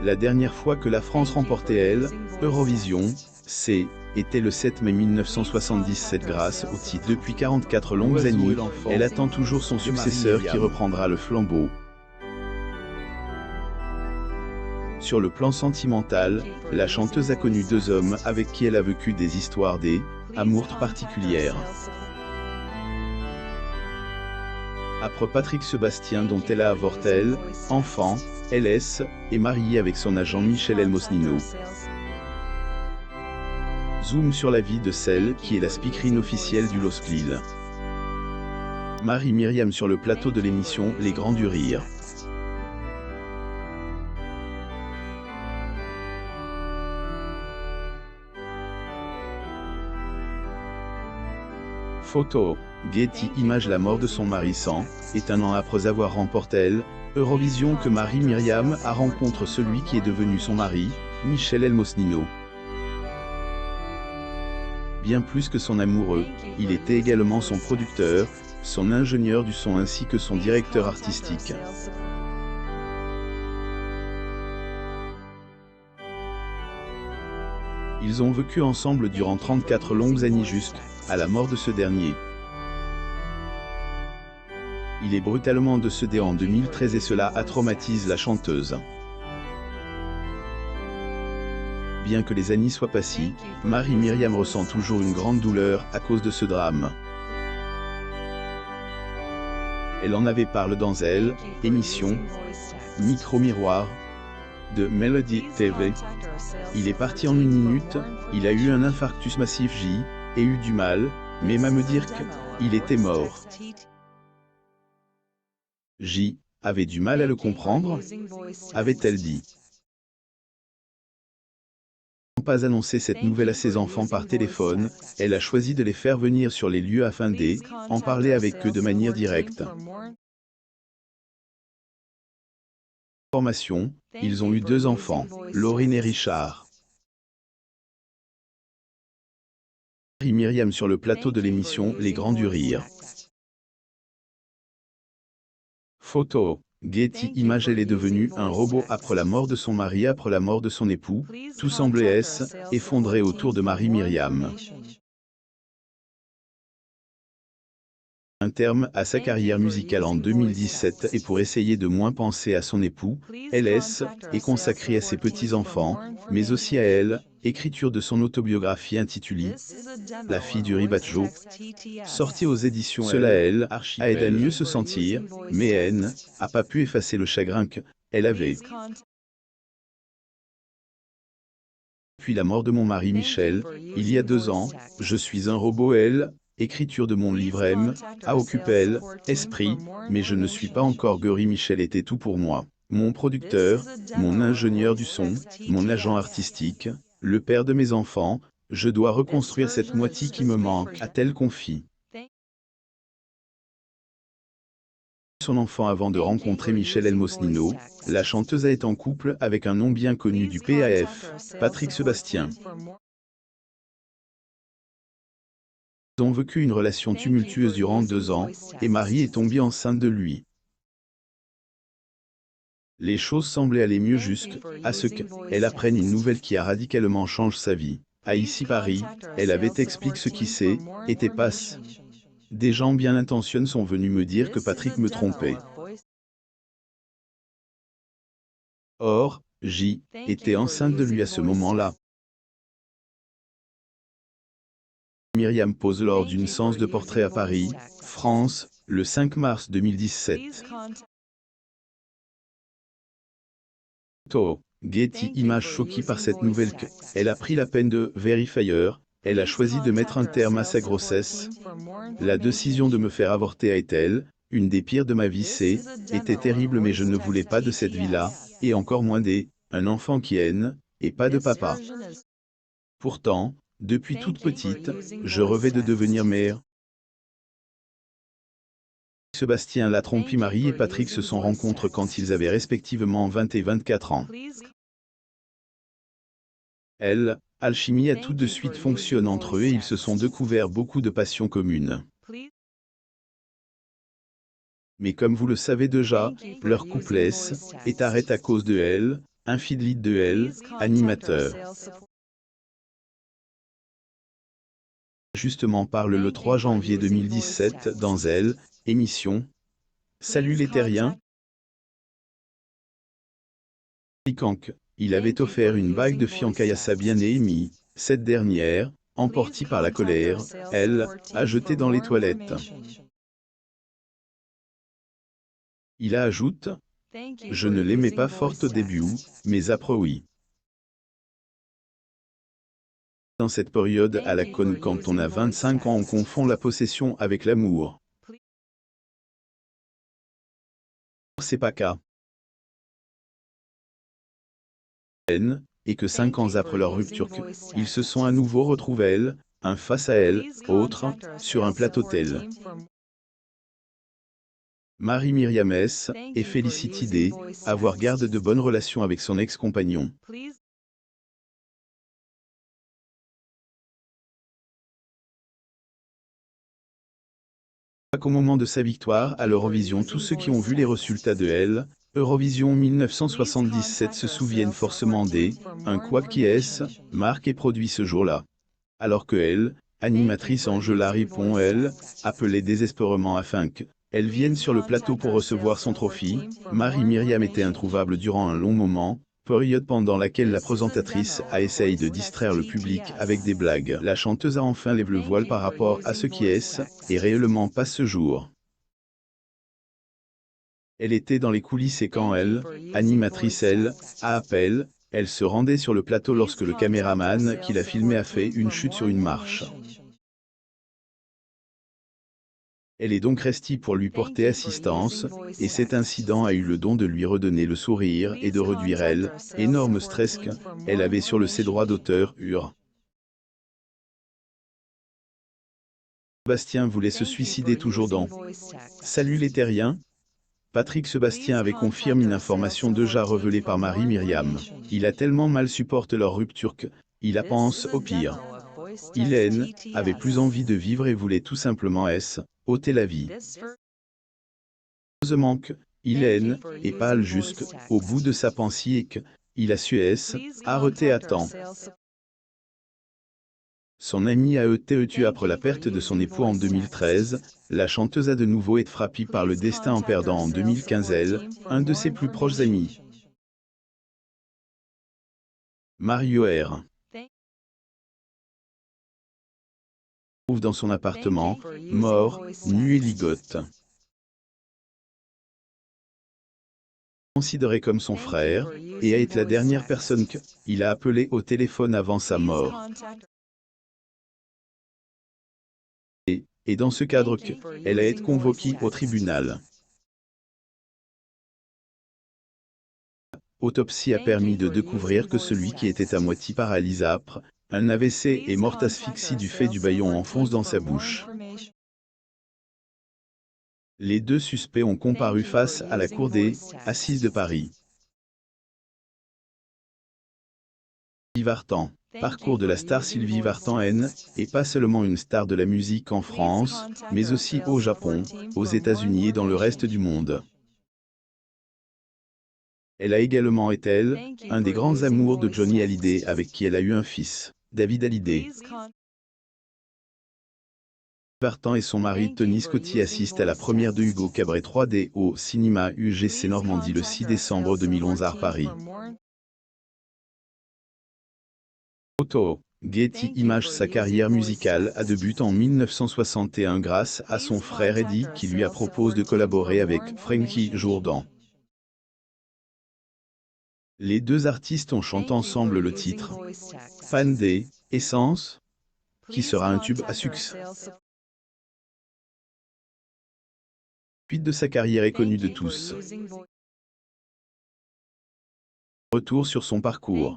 La dernière fois que la France remportait Eurovision, était le 7 mai 1977 grâce au titre. Depuis 44 longues années, elle attend toujours son successeur qui reprendra le flambeau. Sur le plan sentimental, la chanteuse a connu deux hommes avec qui elle a vécu des histoires d'amour particulières. Après Patrick Sébastien dont elle a avorté enfant, elle est mariée avec son agent Michel Elmosnino. Zoom sur la vie de celle qui est la speakerine officielle du Losclil. Marie-Myriam sur le plateau de l'émission Les Grands du Rire. Photo, Getty Images. La mort de son mari est un an après avoir remporté Eurovision que Marie-Myriam a rencontré celui qui est devenu son mari, Michel Elmosnino. Bien plus que son amoureux, il était également son producteur, son ingénieur du son ainsi que son directeur artistique. Ils ont vécu ensemble durant 34 longues années à la mort de ce dernier. Il est brutalement décédé en 2013 et cela a traumatisé la chanteuse. Bien que les années soient passées, Marie-Myriam ressent toujours une grande douleur à cause de ce drame. Elle en avait parlé dans émission Micro-Miroir de Melody TV. Il est parti en une minute, il a eu un infarctus massif et eu du mal, même à me dire qu'il était mort. Avait du mal à le comprendre, avait-elle dit. Pas annoncé cette nouvelle à ses enfants par téléphone, elle a choisi de les faire venir sur les lieux afin d'en parler avec eux de manière directe. Information, ils ont eu deux enfants, Laurine et Richard. Marie-Myriam sur le plateau de l'émission Les Grands du Rire. Photo, Getty Images. Elle est devenue un robot après la mort de son mari. Après la mort de son époux, tout semblait effondré autour de Marie-Myriam. Un terme à sa carrière musicale en 2017 et pour essayer de moins penser à son époux, elle est consacrée à ses petits-enfants, mais aussi à elle, écriture de son autobiographie intitulée « La fille du Ribaggio », sortie aux éditions Cela a aidé à mieux se sentir, mais elle n'a pas pu effacer le chagrin qu'elle avait. Depuis la mort de mon mari Michel, il y a 2 ans, je suis un robot écriture de mon livre a occupé esprit, mais je ne suis pas encore guéri. Michel était tout pour moi. Mon producteur, mon ingénieur du son, mon agent artistique, le père de mes enfants, je dois reconstruire cette moitié qui me manque, a-t-elle confié. Son enfant avant de rencontrer Michel Elmosnino, la chanteuse est en couple avec un nom bien connu du PAF, Patrick Sébastien. Ils ont vécu une relation tumultueuse durant 2 ans, et Marie est tombée enceinte de lui. Les choses semblaient aller mieux à ce qu'elle apprenne une nouvelle qui a radicalement changé sa vie. À ici Paris, elle avait expliqué ce qui était passé. Des gens bien intentionnés sont venus me dire que Patrick me trompait. Or, était enceinte de lui à ce moment-là. Myriam pose lors d'une séance de portrait à Paris, France, le 5 mars 2017. Getty Images. Choquée par cette nouvelle elle a pris la peine de vérifier, elle a choisi de mettre un terme à sa grossesse. La décision de me faire avorter a été une des pires de ma vie. Était terrible mais je ne voulais pas de cette vie-là, et encore moins un enfant qui et pas de papa. Pourtant, depuis toute petite, je rêvais de devenir mère. Sébastien l'a trompé. Marie et Patrick se sont rencontrés quand ils avaient respectivement 20 et 24 ans. Alchimie a tout de suite fonctionné entre eux et ils se sont découverts beaucoup de passions communes. Mais comme vous le savez déjà, leur couple est arrêté à cause de infidèle de Elle, animateur. Justement parle le 3 janvier 2017 dans Elle, émission. Salut les terriens. Piquanque, il avait offert une bague de fiançailles à sa bien-aimée. Cette dernière, emportée par la colère, elle, a jeté dans les toilettes. Il ajoute: je ne l'aimais pas fort au début, mais après oui. Dans cette période à la conne quand on a 25 ans on confond la possession avec l'amour. C'est pas cas. Et que 5 ans après leur rupture, ils se sont à nouveau retrouvés un face à elle, autre, sur un plateau tel. Marie-Myriam S. et Felicity D. avoir garde de bonnes relations avec son ex-compagnon. Qu'au moment de sa victoire à l'Eurovision, tous ceux qui ont vu les résultats de Elle, Eurovision 1977 se souviennent forcément des un quoi qui est marque et produit ce jour-là. Alors que Elle, animatrice Angela répond elle, appelée désespérément afin que elle vienne sur le plateau pour recevoir son trophée. Marie-Myriam était introuvable durant un long moment, période pendant laquelle la présentatrice a essayé de distraire le public avec des blagues. La chanteuse a enfin levé le voile par rapport à ce qui est, et réellement pas ce jour. Elle était dans les coulisses et quand Elle, animatrice Elle, a appelé, elle se rendait sur le plateau lorsque le caméraman qui l'a filmé a fait une chute sur une marche. Elle est donc restée pour lui porter assistance, et cet incident a eu le don de lui redonner le sourire et de réduire elle, énorme stress qu'elle avait sur ses droits d'auteur. Sébastien voulait se suicider toujours dans Salut les terriens. Patrick Sébastien avait confirmé une information déjà révélée par Marie-Myriam. Il a tellement mal supporté leur rupture qu'il a pensé au pire. Hélène avait plus envie de vivre et voulait tout simplement ôter la vie. Heureusement que Hélène est pas juste au bout de sa pensée et qu'il a su arrêter à temps. Son amie a été tuée après la perte de son époux en 2013. La chanteuse a de nouveau été frappée par le destin en perdant en 2015 un de ses plus proches amis. Mario R. trouve dans son appartement, mort, nu et ligote. Considéré comme son frère, et a été la dernière personne qu'il a appelée au téléphone avant sa mort. Et dans ce cadre elle a été convoquée au tribunal. Autopsie a permis de découvrir que celui qui était à moitié paralysé après un AVC est mort asphyxie du fait du bâillon enfonce dans sa bouche. Les deux suspects ont comparu face à la cour des assises de Paris. Sylvie Vartan. Parcours de la star Sylvie Vartan est pas seulement une star de la musique en France, mais aussi au Japon, aux États-Unis et dans le reste du monde. Elle a également été un des grands amours de Johnny Hallyday avec qui elle a eu un fils, David Hallyday. Vartan et son mari Tony Scotti assistent à la première de Hugo Cabret 3D au cinéma UGC Normandie le 6 décembre 2011 à Paris. Photo. Getty Images. Sa carrière musicale a débuté en 1961 grâce à son frère Eddie qui lui a proposé de collaborer avec Frankie Jourdan. Les deux artistes ont chanté ensemble le titre Fan des Essence, qui sera un tube à succès. La suite de sa carrière est connue de tous. Retour sur son parcours.